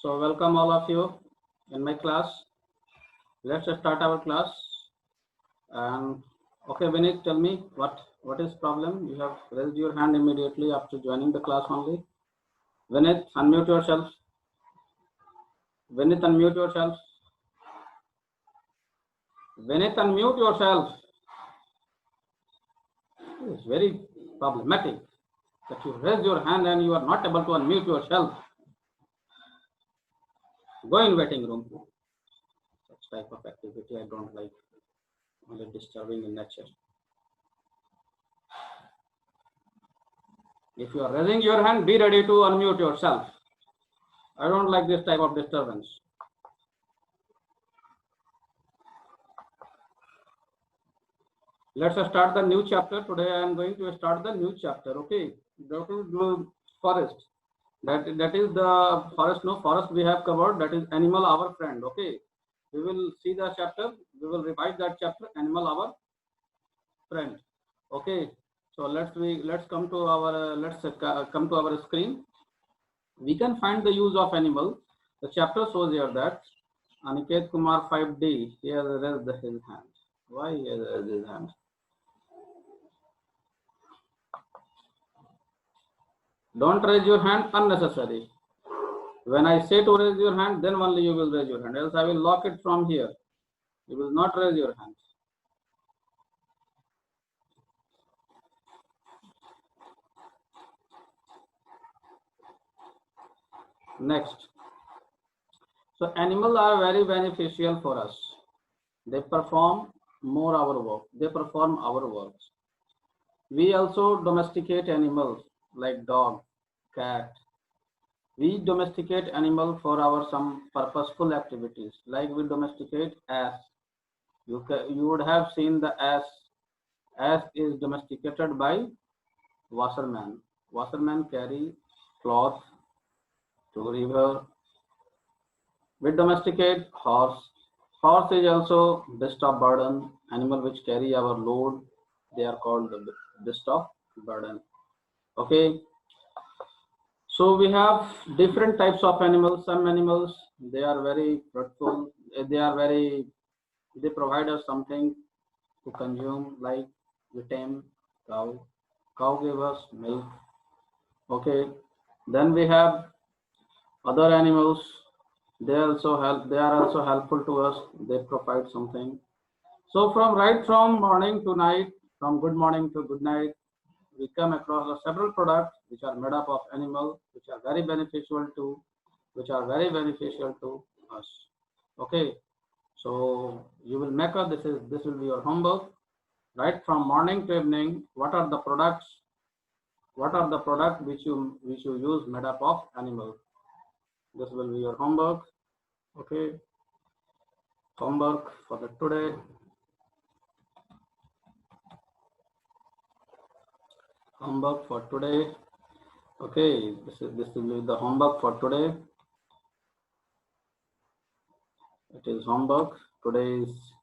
So welcome all of you in my class. Let's start our class. And okay, Vinit, tell me what is problem? You have raised your hand immediately after joining the class only. Vinit, unmute yourself. Vinit, unmute yourself. Vinit, unmute yourself. It is very problematic that you raise your hand and you are not able to unmute yourself. Go in waiting room. Such type of activity I don't like. Only disturbing in nature. If you are raising your hand, be ready to unmute yourself. I don't like this type of disturbance. Let's start the new chapter. Today I am going to start the new chapter. Okay, that is the forest. That is the forest. No, forest we have covered. That is animal our friend. Okay, we will see the chapter. We will revise that chapter. Animal our friend. Okay, so let's come to our come to our screen. We can find the use of animal. The chapter shows here that Aniket Kumar 5D, he has raised his hand. Why he has raised his hand? Don't raise your hand unnecessary. When I say to raise your hand, then only you will raise your hand. Else I will lock it from here. You will not raise your hand. Next. So animals are very beneficial for us. They perform more our work. They perform our works. We also domesticate animals like dog, cat. We domesticate animal for our some purposeful activities. Like we domesticate ass. You would have seen the ass. Ass is domesticated by washerman. Washerman carry cloth to river. We domesticate horse. Horse is also beast of burden, animal which carry our load. They are called the beast of burden. Okay. So we have different types of animals. Some animals they are very fruitful. They provide us something to consume, like we tame cow. Cow gave us milk. Okay. Then we have other animals. They are also helpful to us. They provide something. So from morning to night, from good morning to good night, we come across several products which are made up of animal, which are very beneficial to us. Okay. So you will make a this will be your homework. Right from morning to evening, what are the products which you use made up of animal? This will be your homework. Okay, homework for the today. Homework for today. Okay, this will be the homework for today. It is homework. Today is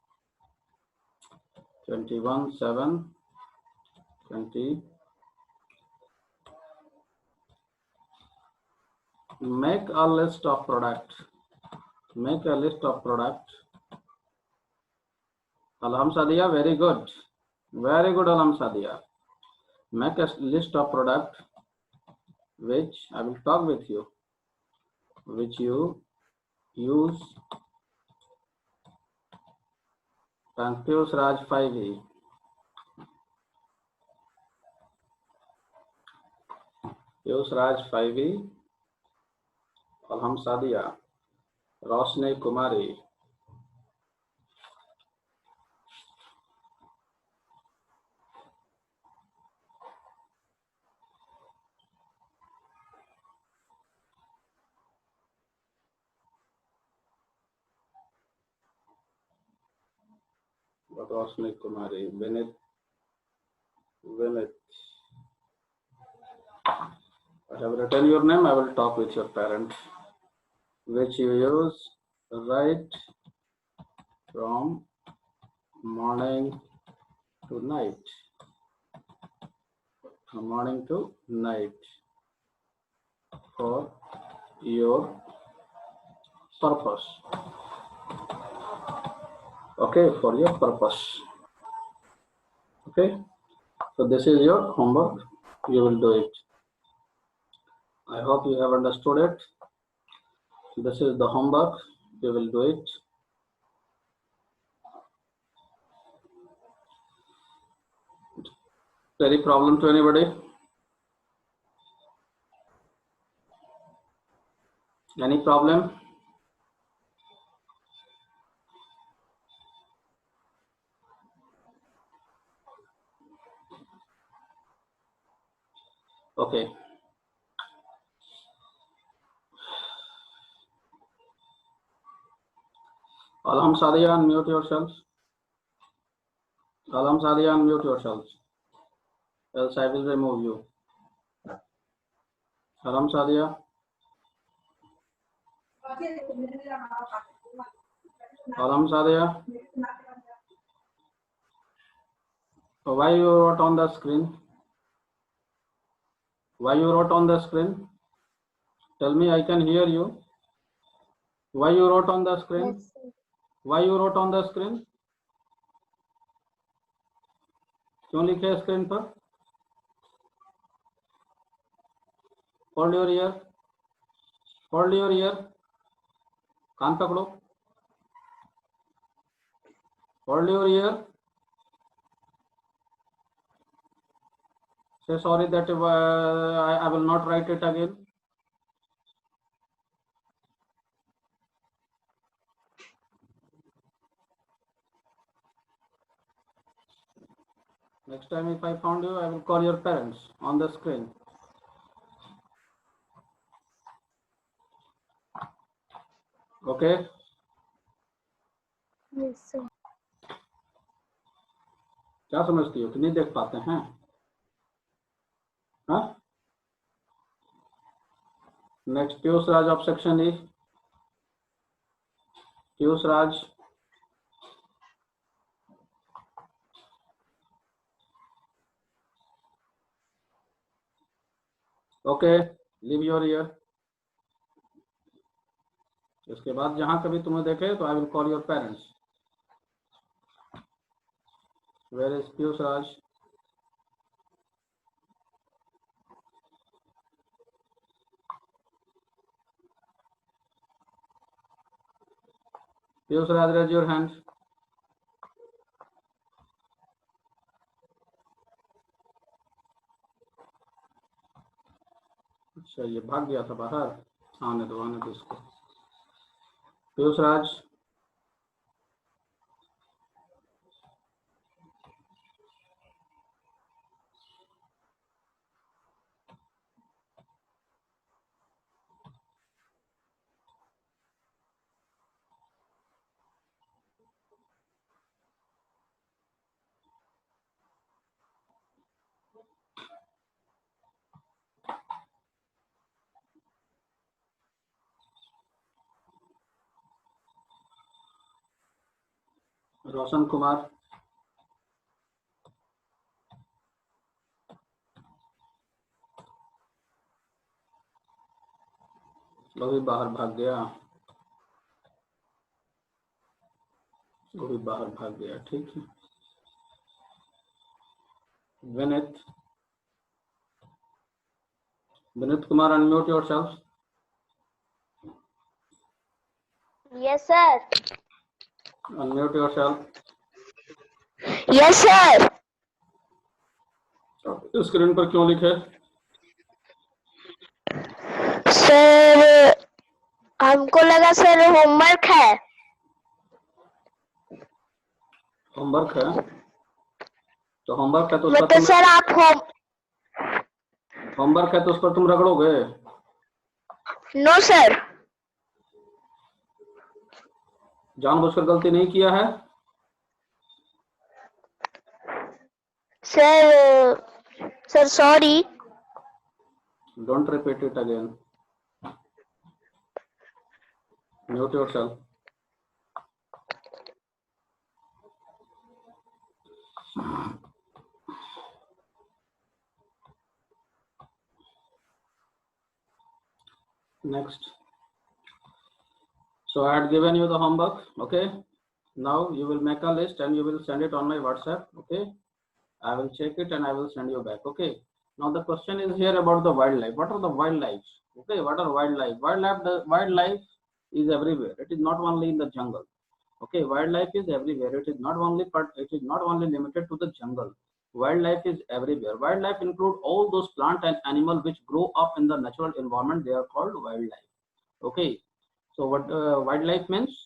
21/7/20. Make a list of product. Make a list of product. Alham Sadia, very good. Very good, Alham Sadia. Make a list of product which I will talk with you, which you use. Piyush Raj 5E. Piyush Raj 5E. Alham Sadia. Rosne Kumari. Rosne Kumari. Vinit. I have written your name. I will talk with your parent. Which you use right from morning to night. From morning to night for your purpose. Okay, for your purpose. Okay, so this is your homework. You will do it. I hope you have understood it. This is the homework. You will do it. Any problem to anybody? Any problem? Okay. Alam Sadia, unmute yourselves. Alam Sadia, unmute yourselves. Else I will remove you. Alam Sadia. Alam Sadia. Why you wrote on the screen? Why you wrote on the screen? Tell me, I can hear you. Why you wrote on the screen? Yes, sir. Why you wrote on the screen? क्यों लिखे screen पर? Hold your ear. Hold your ear. कान पकड़ो. Hold your ear. Say sorry that I will not write it again. Next time if I found you, I will call your parents on the screen. Okay? Yes, sir. क्या समझती हो कि नहीं देख पाते हैं? हाँ? Next, Piyush Raj of section E. Piyush Raj. Okay, leave your ear. इसके बाद जहां कभी तुम्हें देखे तो I will call your parents. Where is Piyush Raj? Piyush Raj, raise your hand. अच्छा ये भाग गया था बाहर. आने दो इसको. Piyush Raj. रोशन कुमार. वो भी बाहर भाग गया. वो भी बाहर भाग गया. ठीक है. Vineet. Vineet Kumar, unmute yourself. Yes, sir. Unmute yourself. Yes, sir. Screen पर क्यों लिखे? सर हमको लगा सर होमवर्क है. होमवर्क है तो होमवर्क है तो उस पर मतलब तुम सर आप होमवर्क है तो उस पर तुम रगड़ोगे? No sir. जानबूझकर गलती नहीं किया है? Sir sorry. Don't repeat it again. Mute yourself. Next. So I had given you the homework. Okay. Now you will make a list and you will send it on my WhatsApp. Okay. I will check it and I will send you back. Okay. Now the question is here about the wildlife. What are the wildlife? Okay. What are wildlife? Wildlife is everywhere. It is not only in the jungle. Okay. Wildlife is everywhere. It is not only limited to the jungle. Wildlife is everywhere. Wildlife include all those plant and animal which grow up in the natural environment. They are called wildlife. Okay. So what wildlife means?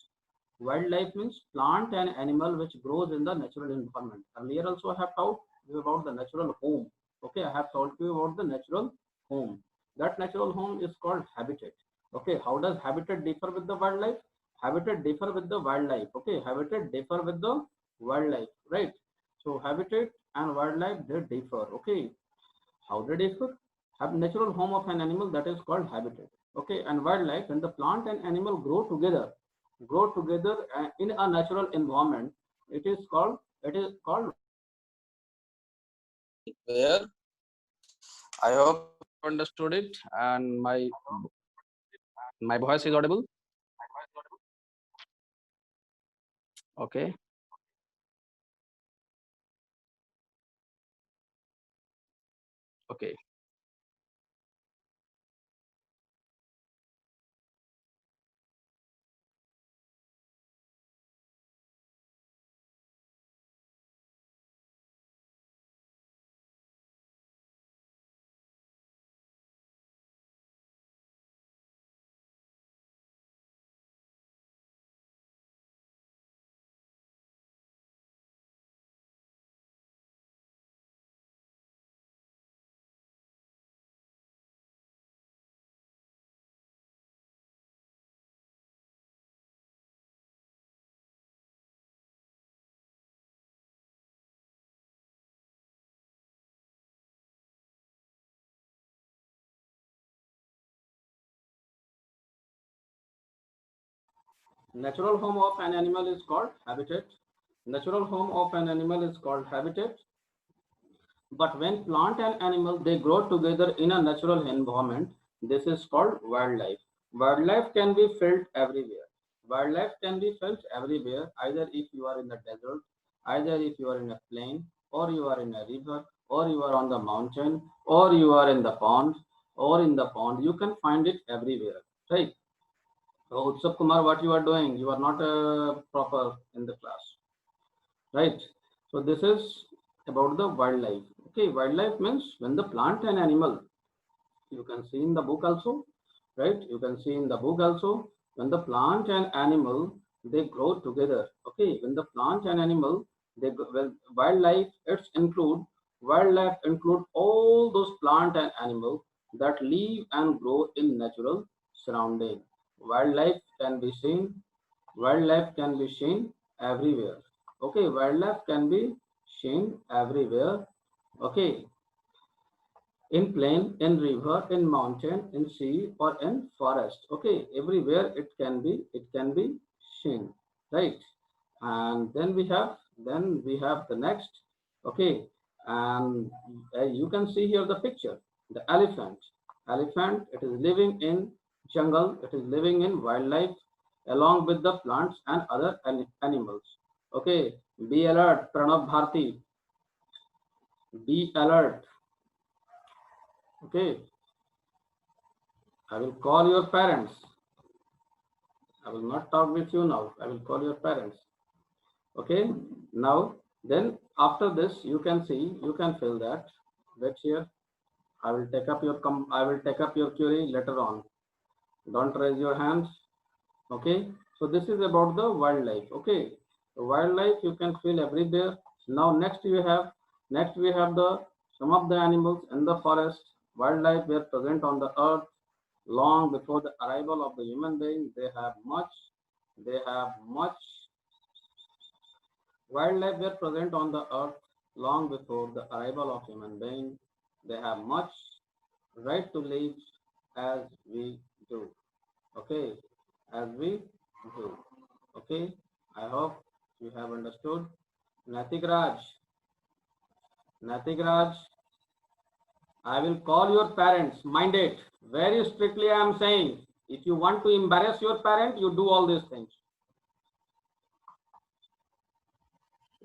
Wildlife means plant and animal which grows in the natural environment. Earlier also I have taught you about the natural home. Okay, I have told you about the natural home. That natural home is called habitat. Okay, how does habitat differ with the wildlife? Habitat differ with the wildlife. Okay, habitat differ with the wildlife, right? So habitat and wildlife, they differ. Okay, how they differ? Have natural home of an animal, that is called habitat. Okay, and wildlife, when the plant and animal grow together in a natural environment, it is called where I hope you have understood it and my voice is audible. Okay. Okay. Natural home of an animal is called habitat. Natural home of an animal is called habitat. But when plant and animal they grow together in a natural environment, this is called wildlife. Wildlife can be felt everywhere. Wildlife can be felt everywhere, either if you are in the desert, either if you are in a plain, or you are in a river, or you are on the mountain, or you are in the pond, or in the pond. You can find it everywhere, right? So, Utsav Kumar, what you are doing? You are not proper in the class, right? So this is about the wildlife. Okay, wildlife means when the plant and animal, you can see in the book also, right? You can see in the book also, when the plant and animal they grow together. Okay, when the plant and animal well, wildlife include all those plant and animal that live and grow in natural surrounding. Wildlife can be seen Wildlife can be seen everywhere. Okay, wildlife can be seen everywhere. Okay, in plain, in river, in mountain, in sea, or in forest. Okay, everywhere it can be seen, right? And then we have the next. Okay, and you can see here the picture. The elephant. Elephant. It is living in jungle. It is living in wildlife along with the plants and other animals. Okay, be alert, Pranav Bharti. Be alert. Okay, I will call your parents. I will not talk with you now. I will call your parents. Okay. Now, then after this, you can see, you can fill that. Wait here. I will take up your query later on. Don't raise your hands. Okay. So this is about the wildlife. Okay. The wildlife you can feel everywhere. Now next we have the some of the animals in the forest. Wildlife were present on the earth long before the arrival of the human being. They have much wildlife were present on the earth long before the arrival of human being. They have much right to live as we do. Okay, as we do. Okay, I hope you have understood. Natik Raj, Natik Raj, I will call your parents. Mind it. Very strictly I am saying. If you want to embarrass your parent, you do all these things.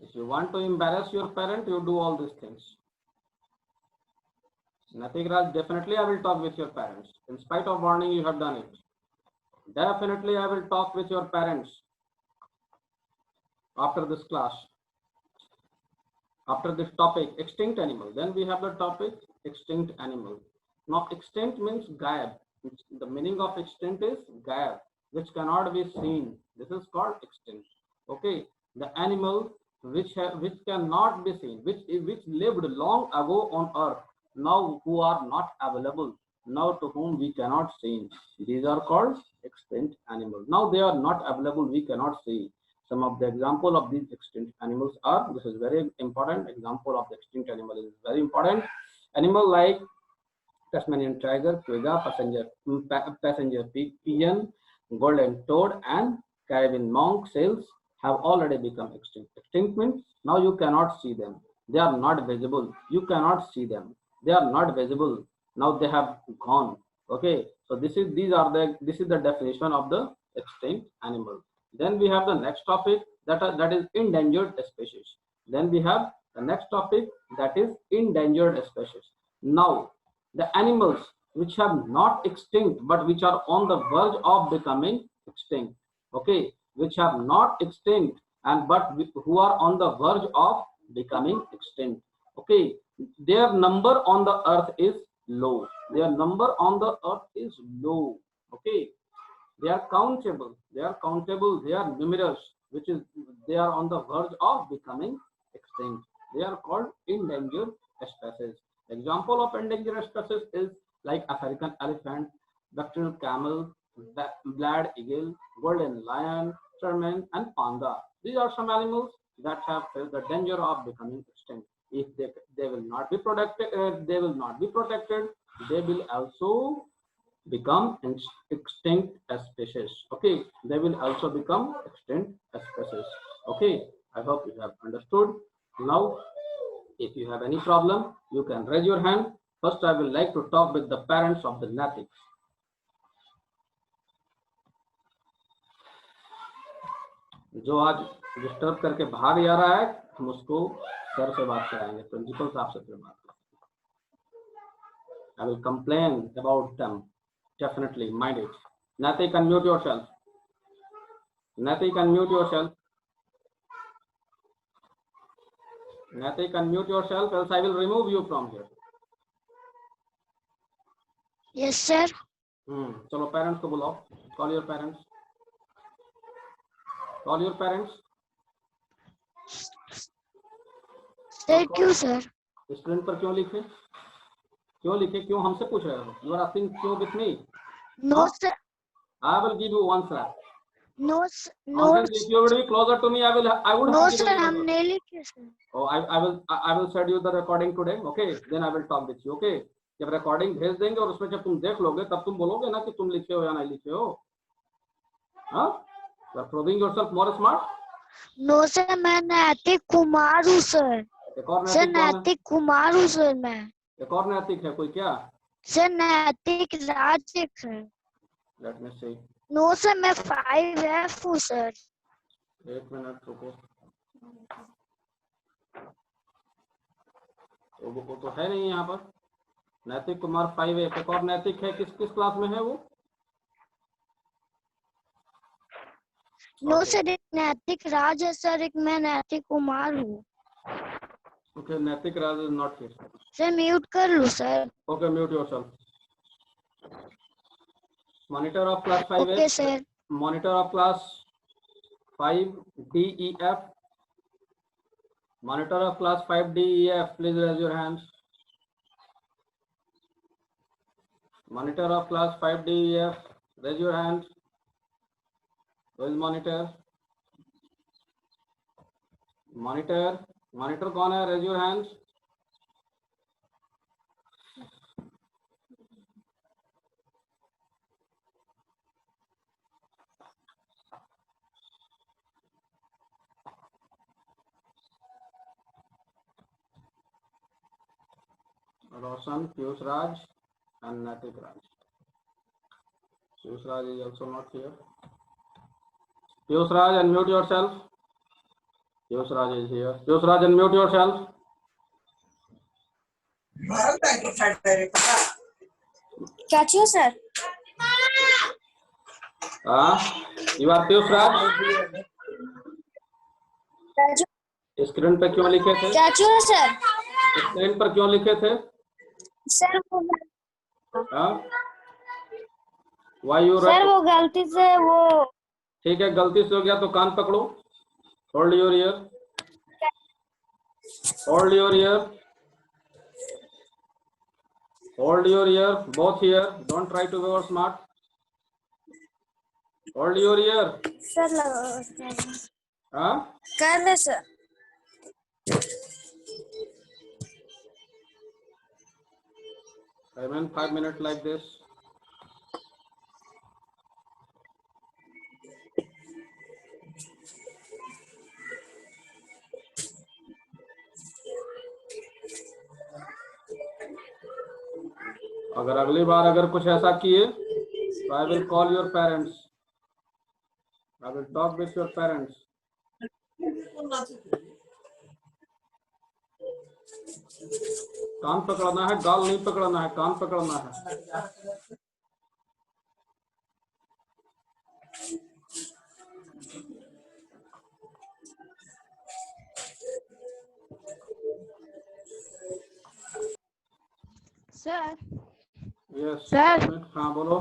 If you want to embarrass your parent, you do all these things. Natik, definitely I will talk with your parents. In spite of warning, you have done it. Definitely I will talk with your parents after this class. After this topic, extinct animal. Then we have the topic extinct animal. Now extinct means gayab. The meaning of extinct is gayab, which cannot be seen. This is called extinct. Okay, the animal which cannot be seen, which lived long ago on earth, now who are not available, now to whom we cannot see. These are called extinct animals. Now they are not available, we cannot see. Some of the example of these extinct animals are, this is very important, example of the extinct animal is very important. Animal like Tasmanian tiger, quagga, passenger pigeon, golden toad, and Caribbean monk seals have already become extinct. Extinct means now you cannot see them. They are not visible. You cannot see them. They are not visible. Now they have gone. Okay. So this is the definition of the extinct animal. Then we have the next topic that is endangered species. Then we have the next topic that is endangered species. Now the animals which have not extinct but which are on the verge of becoming extinct, okay, which have not extinct and but who are on the verge of becoming extinct, okay, their number on the earth is low. Their number on the earth is low. Okay, they are countable. They are countable. They are numerous, which is they are on the verge of becoming extinct. They are called endangered species. Example of endangered species is like African elephant, Bactrian camel, black eagle, golden lion, serpent, and panda. These are some animals that have the danger of becoming extinct. If they will not be protected, they will also become extinct species. Okay, they will also become extinct species. Okay, I hope you have understood. Now, if you have any problem, you can raise your hand. First, I will like to talk with the parents of the Natik. जो आज disturb करके भाग जा रहा है, हम उसको sir से बात कराएंगे, प्रिंसिपल साहब से फिर बात करेंगे. I will complain about them. Definitely, mind it. Natik, unmute yourself. Natik, unmute yourself. Natik, unmute yourself, else I will remove you from here. Yes, sir. चलो पेरेंट्स को बुलाओ. Call your parents. Call your parents. Thank you, sir. Screen पर क्यों लिखे? क्यों हमसे पूछ रहे हो? You are asking क्यों with me? No, sir. I will give you one slap. No, sir. No, If you would be closer to me, I would no, have sir. given you हम नहीं लिखे, sir. Oh, I will send you the recording today. Okay, then I will talk with you. Okay, जब recording भेज देंगे और उसमें जब तुम देख लोगे तब तुम बोलोगे ना कि तुम लिखे हो या नहीं लिखे हो. हाँ? You are proving yourself more smart. No, sir. मैं नैतिक कुमार हूँ, sir. एक और सर नैतिक कौन है? नैतिक कुमार हूँ, सर मैं. एक और नैतिक है कोई क्या? सर नैतिक राजिक है. Let me see. No, sir. मैं 5F हूँ, sir. एक मिनट रुको. वो तो है नहीं यहाँ पर. नैतिक कुमार 5F. एक और नैतिक है, किस क्लास में है वो? No, sir. एक नैतिक राज है, सर. एक मैं नैतिक कुमार हूँ. Okay, नैतिक राज is not here. Sir mute कर लूँ, sir. Okay, mute yourself. Monitor of class 5F. Okay, sir. Monitor of class 5DEF. Monitor of class 5DEF, please raise your hands. Monitor of class 5DEF, raise your hands. Who is monitor? Monitor कौन है? Raise your hands. Roshan, Piyush Raj, and Natik Raj. Piyush Raj is also not here. Piyush Raj, unmute yourself. Piyush Raj is here. Piyush Raj, unmute yourself. Catch you, sir. You are Piyush Raj. Catch screen पे क्यों लिखे थे? you, sir. Screen पर क्यों लिखे थे? Sir Why you sir वो गलती से वो ठीक है, गलती से हो गया तो कान पकड़ो. Hold your ear. Hold your ear. Hold your ear. Both ear. Don't try to be over smart. Hold your ear. Sir कर ले sir. Remain 5 minutes like this. अगर अगली बार अगर कुछ ऐसा किए तो I will call your parents. I will talk with your parents. कान पकड़ना है, गाल नहीं पकड़ना है, कान पकड़ना है. Sir Yes. Sir. हाँ बोलो.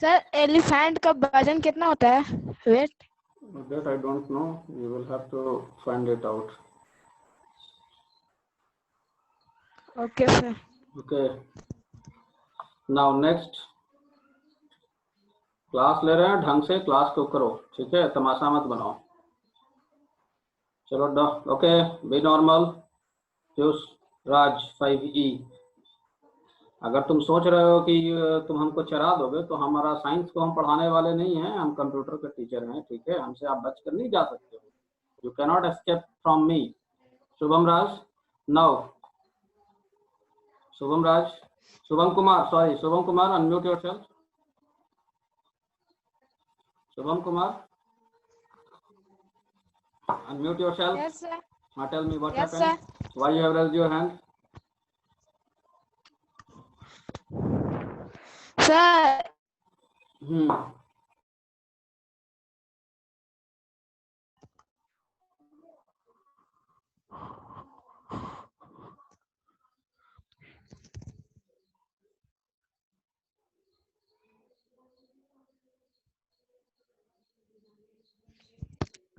सर एलिफेंट का वजन कितना होता है? Wait. That I don't know. You will have to find it out. Okay sir. Okay. Now next. Class ले रहे हैं, ढंग से क्लास को करो, ठीक है, तमाशा मत बनाओ. चलो डो. Okay, be normal. Piyush Raj 5E. अगर तुम सोच रहे हो कि तुम हमको चरा दोगे तो हमारा साइंस को हम पढ़ाने वाले नहीं हैं, हम कंप्यूटर के टीचर हैं, ठीक है, हमसे आप बच कर नहीं जा सकते हो. You can not escape from me. Shubham Raj now. Shubham Raj, Shubham Kumar, sorry Shubham Kumar, unmute yourself. Shubham Kumar, unmute yourself. Yes sir. Now tell me what Yes happened. Why you have raised your hand? Sir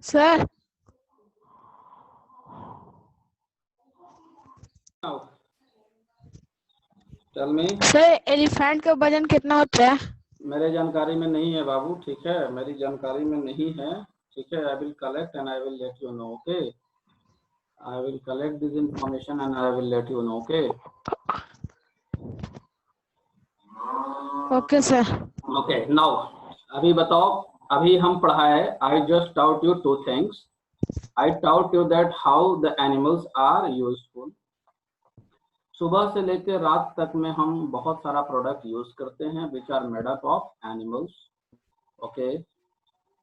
sir Now tell me. Sir elephant का वजन कितना होता है? मेरे जानकारी में नहीं है बाबू, ठीक है, मेरी जानकारी में नहीं है, ठीक है. I will collect and I will let you know. Okay, I will collect this information and I will let you know. Okay. Okay sir. Okay. Now अभी बताओ, अभी हम पढ़ाए. I just taught you two things. I taught you that how the animals are useful. सुबह से लेकर रात तक में हम बहुत सारा प्रोडक्ट यूज करते हैं which are made up of animals. Okay,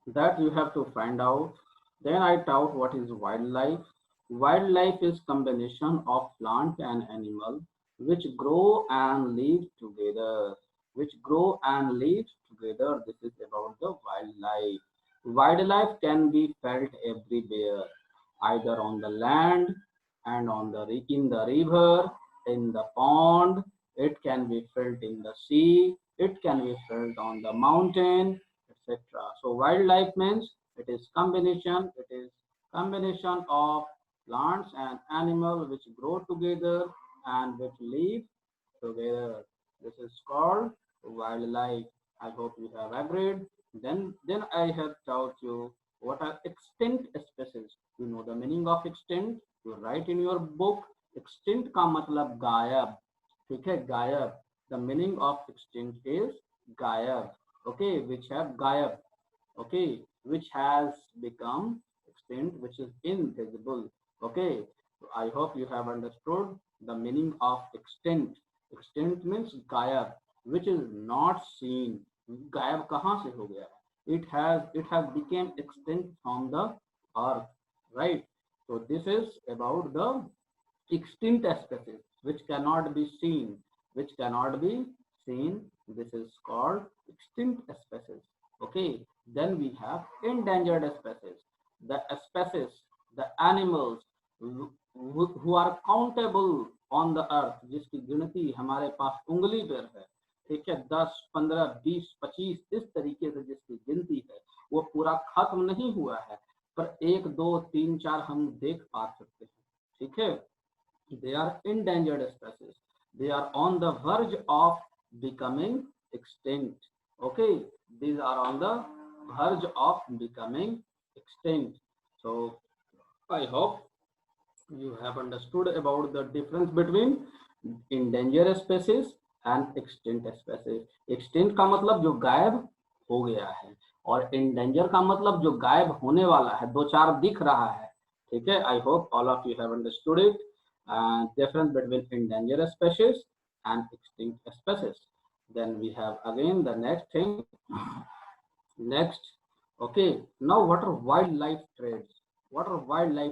that you have to find out. Then I taught what is wildlife. Wildlife is combination of plant and animal which grow and live together. Which grow and live together. This is about the wildlife. Wildlife can be felt everywhere, either on the land and on the in the river, in the pond. It can be felt in the sea. It can be felt on the mountain, etc. So wildlife means it is combination. It is combination of plants and animals which grow together and which live together. This is called wildlife. I hope you have agreed. Then I have taught you what are extinct species. You know the meaning of extinct. You write in your book. Extinct का मतलब गायब, ठीक है, गायब. The meaning of extinct is गायब. Okay, which have गायब. Okay, which has become extinct, which is invisible. Okay, I hope you have understood the meaning of extinct. Extinct means गायब, which is not seen. गायब कहाँ से हो गया? It has become extinct from the earth, right? So this is about the extinct species which cannot be seen, this is called extinct species. Okay, then we have endangered species, the species, the animals who are countable on the earth, जिसकी गिनती हमारे पास उंगली पर है, ठीक है, 10, 15, 20, 25 इस तरीके से जिसकी गिनती है वो पूरा खत्म नहीं हुआ है, पर 1, 2, 3, 4 हम देख पा सकते हैं, ठीक है. They are endangered species. They are on the verge of becoming extinct. Okay, these are on the verge of becoming extinct. So I hope you have understood about the difference between endangered species and extinct species. Extinct का मतलब जो गायब हो गया है, और endangered का मतलब जो गायब होने वाला है, 2-4 दिख रहा है, ठीक है. I hope all of you have understood it. Difference between endangered species and extinct species. Then we have again the next thing. Next, okay. Now, what are wildlife trades? What are wildlife?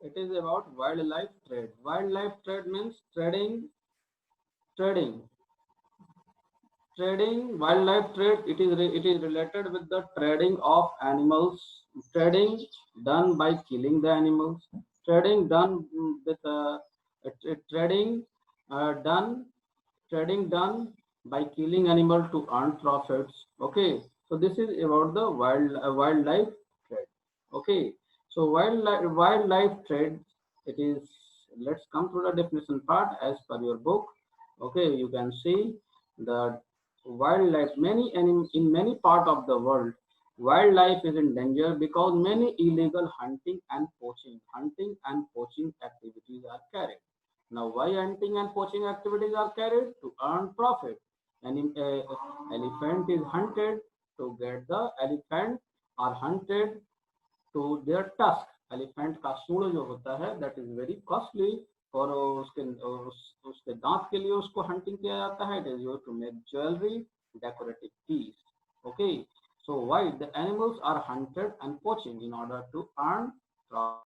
It is about wildlife trade. Wildlife trade means trading. Wildlife trade. It is related with the trading of animals. Trading done by killing the animals. Trading done with trading done by killing animal to earn profits. Okay, so this is about the wildlife trade. Okay, so wildlife trade, it is, let's come to the definition part as per your book. Okay, you can see the wildlife, in many part of the world, wildlife is in danger because many illegal hunting and poaching activities are carried. Now, why hunting and poaching activities are carried? To earn profit. Elephant is hunted to get the elephant are hunted to their tusk. Elephant का सूंड जो होता है, that is very costly, और उसके दांत के लिए उसको hunting किया जाता है. It is used to make jewelry, decorative piece. Okay, so why the animals are hunted and poaching in order to earn profit.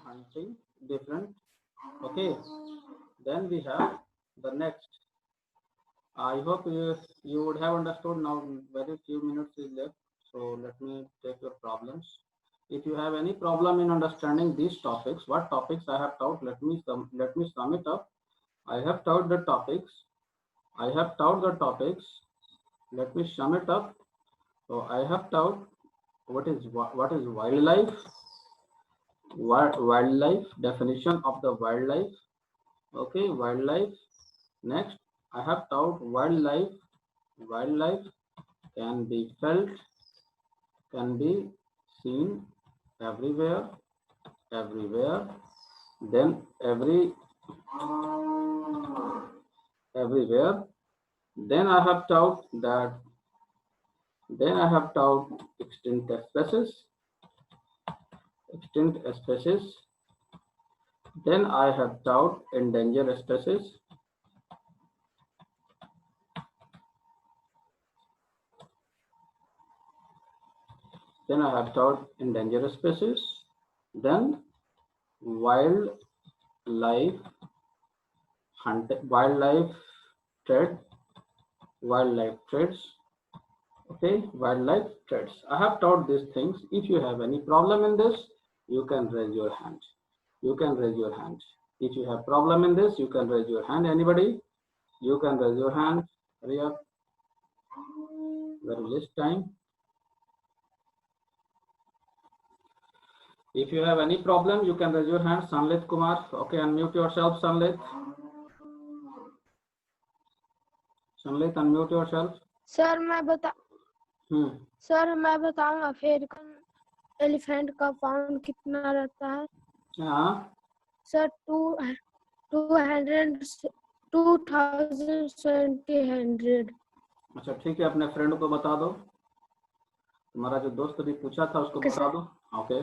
Hunting different. Okay, then we have the next. I hope you would have understood now. Very few minutes is left, so let me take your problems. If you have any problem in understanding these topics, what topics I have taught, let me sum it up. I have taught the topics. Let me sum it up. So I have taught what is wildlife. Wildlife, definition of the wildlife. Okay, wildlife. Next, I have taught wildlife. Wildlife can be felt, can be seen everywhere. Then everywhere. Then I have taught extinct species. Then I have taught endangered species. Then I have taught endangered species. Then wildlife trade. wildlife trades. Okay, wildlife trades. I have taught these things. If you have any problem in this, you can raise your hand. You can raise your hand. If you have problem in this, you can raise your hand. Anybody? You can raise your hand. Hurry up. Very less time. If you have any problem, you can raise your hand. Sanlit Kumar. Okay, unmute yourself, Sanlit. Sanlit, unmute yourself. Sir मैं बताऊंगा African elephant का pound कितना रहता है? हाँ, sir 2700। अच्छा ठीक है, अपने फ्रेंड को बता दो। तुम्हारा जो दोस्त अभी पूछा था उसको बता दो। Okay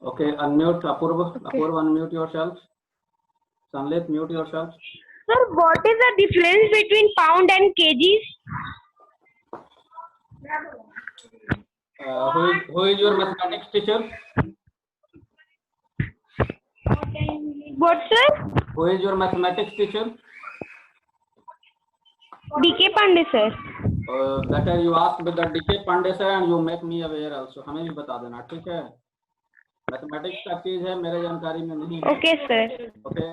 okay, unmute Apurva. Apurva, unmute yourself. संलेत, mute yourself. Sir, what is the difference between pound and kgs? Who is your mathematics teacher? What, sir? Who is your mathematics teacher? DK Pandey, sir. Better you ask with the DK Pandey sir and you make me aware also. हमें भी बता देना, ठीक है? Mathematics का चीज है, मेरे जानकारी में नहीं है। Okay, sir. Okay,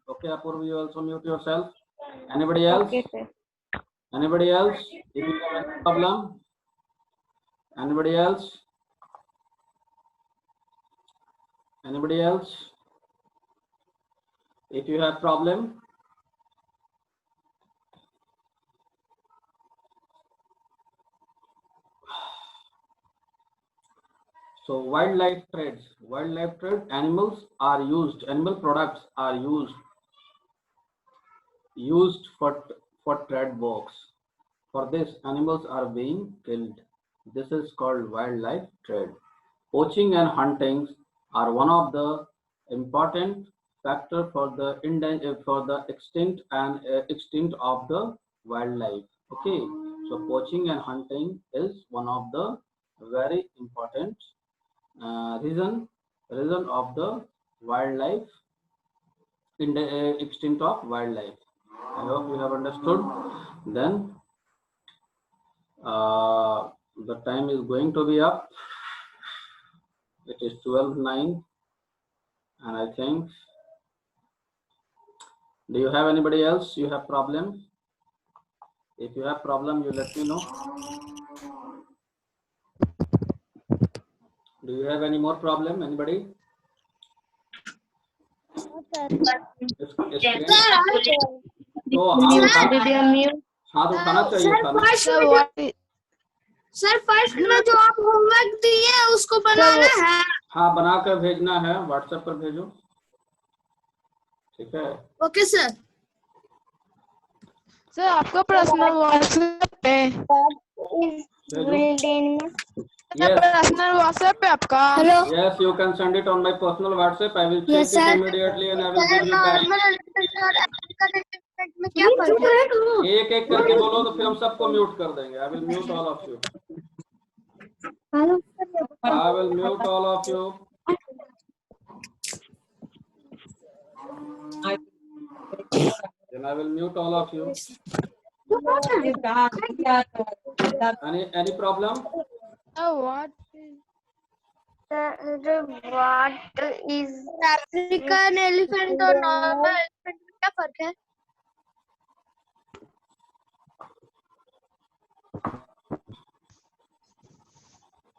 okay, Apurva, you also mute yourself. Anybody else? Okay, sir. Anybody else? If you have any problem? Anybody else? Anybody else? If you have problem, so wildlife trade, animals are used, animal products are used for trade works. For this, animals are being killed. This is called wildlife trade. Poaching and hunting are one of the important factor for the extinct of the wildlife. Okay, so poaching and hunting is one of the very important reason of the wildlife extinct of wildlife. I hope you have understood. Then the time is going to be up. It is 12:09 and I think, do you have anybody else? You have problem? If you have problem, you let me know. Do you have any more problem? Anybody? तो हाथ उठाना चाहिए था। Sir first में जो आप homework दिए उसको बनाना है। हाँ, बना कर भेजना है, व्हाट्सएप पर भेजो, ठीक है? Okay sir. सर आपका पर्सनल व्हाट्सएप पे पर्सनल व्हाट्सएप पे आपका? Yes, you can send it on my personal WhatsApp. I will check it immediately and I will give you back. क्या फर्क है? एक एक करके बोलो तो फिर हम सबको म्यूट कर देंगे। I will mute all of you. I will mute all of you. Then I will mute all of you. Any problem? What is African elephant और normal elephant में क्या फर्क है?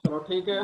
चलो ठीक है।